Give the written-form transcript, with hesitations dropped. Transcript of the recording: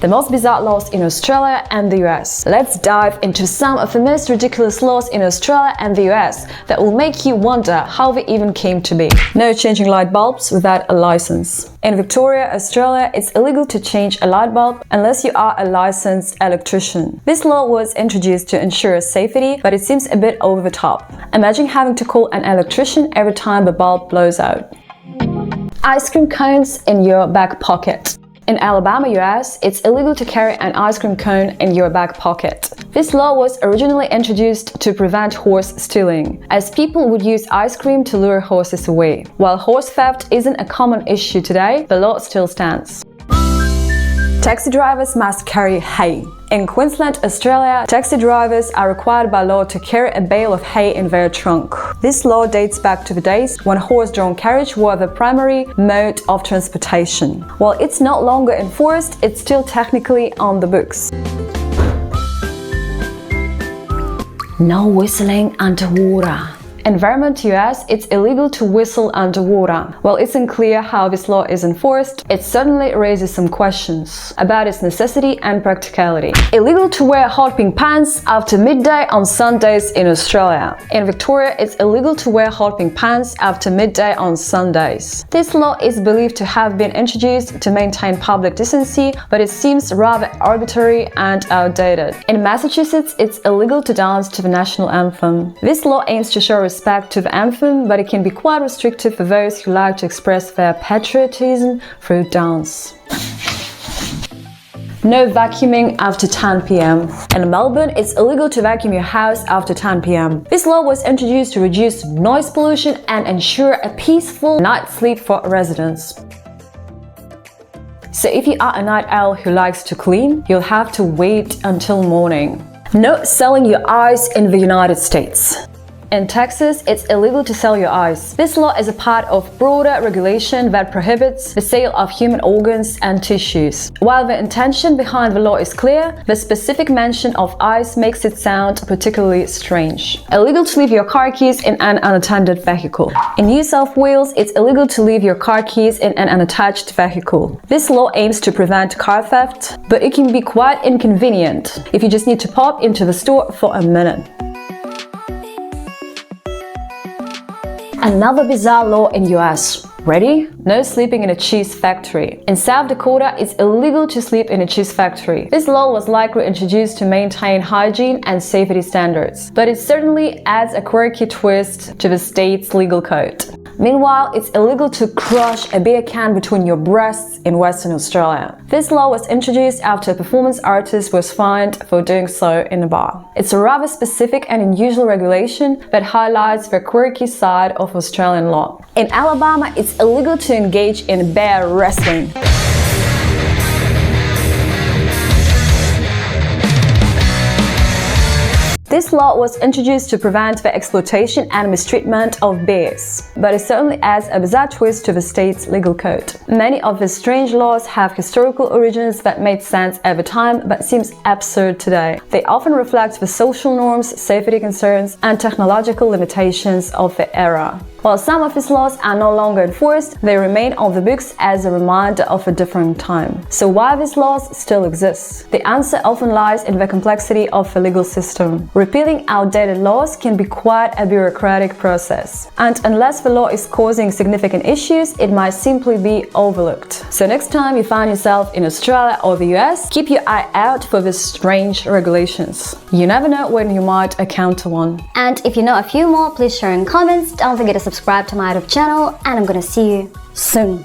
The most bizarre laws in Australia and the US. Let's dive into some of the most ridiculous laws in Australia and the US that will make you wonder how they even came to be. No changing light bulbs without a license. In Victoria, Australia, it's illegal to change a light bulb unless you are a licensed electrician. This law was introduced to ensure safety, but it seems a bit over the top. Imagine having to call an electrician every time the bulb blows out. Ice cream cones in your back pocket. In Alabama, US, it's illegal to carry an ice cream cone in your back pocket. This law was originally introduced to prevent horse stealing, as people would use ice cream to lure horses away. While horse theft isn't a common issue today, the law still stands. Taxi drivers must carry hay. In Queensland, Australia, taxi drivers are required by law to carry a bale of hay in their trunk. This law dates back to the days when horse-drawn carriage was the primary mode of transportation. While it's no longer enforced, it's still technically on the books. No whistling underwater. In Vermont, US, it's illegal to whistle underwater. While it's unclear how this law is enforced, it certainly raises some questions about its necessity and practicality. Illegal to wear hot pink pants after midday on Sundays in Australia. In Victoria, it's illegal to wear hot pink pants after midday on Sundays. This law is believed to have been introduced to maintain public decency, but it seems rather arbitrary and outdated. In Massachusetts, it's illegal to dance to the national anthem. This law aims to show respect to the anthem, but it can be quite restrictive for those who like to express their patriotism through dance. No vacuuming after 10 p.m. In Melbourne, it's illegal to vacuum your house after 10 p.m. This law was introduced to reduce noise pollution and ensure a peaceful night's sleep for residents. So if you are a night owl who likes to clean, you'll have to wait until morning. No selling your eyes in the United States. In Texas, it's illegal to sell your eyes. This law is a part of broader regulation that prohibits the sale of human organs and tissues. While the intention behind the law is clear, the specific mention of eyes makes it sound particularly strange. Illegal to leave your car keys in an unattended vehicle. In New South Wales, it's illegal to leave your car keys in an unattached vehicle. This law aims to prevent car theft, but it can be quite inconvenient if you just need to pop into the store for a minute. Another bizarre law in US. Ready? No sleeping in a cheese factory. In South Dakota, it's illegal to sleep in a cheese factory. This law was likely introduced to maintain hygiene and safety standards, but it certainly adds a quirky twist to the state's legal code. Meanwhile, it's illegal to crush a beer can between your breasts in Western Australia. This law was introduced after a performance artist was fined for doing so in a bar. It's a rather specific and unusual regulation that highlights the quirky side of Australian law. In Alabama, it's illegal to engage in bear wrestling. This law was introduced to prevent the exploitation and mistreatment of bears, but it certainly adds a bizarre twist to the state's legal code. Many of these strange laws have historical origins that made sense at the time but seems absurd today. They often reflect the social norms, safety concerns, and technological limitations of the era. While some of these laws are no longer enforced, they remain on the books as a reminder of a different time. So why these laws still exist? The answer often lies in the complexity of the legal system. Repealing outdated laws can be quite a bureaucratic process, and unless the law is causing significant issues, it might simply be overlooked. So next time you find yourself in Australia or the US, keep your eye out for these strange regulations. You never know when you might encounter one. And if you know a few more, please share in comments. Don't forget to subscribe to my YouTube channel, and I'm gonna see you soon.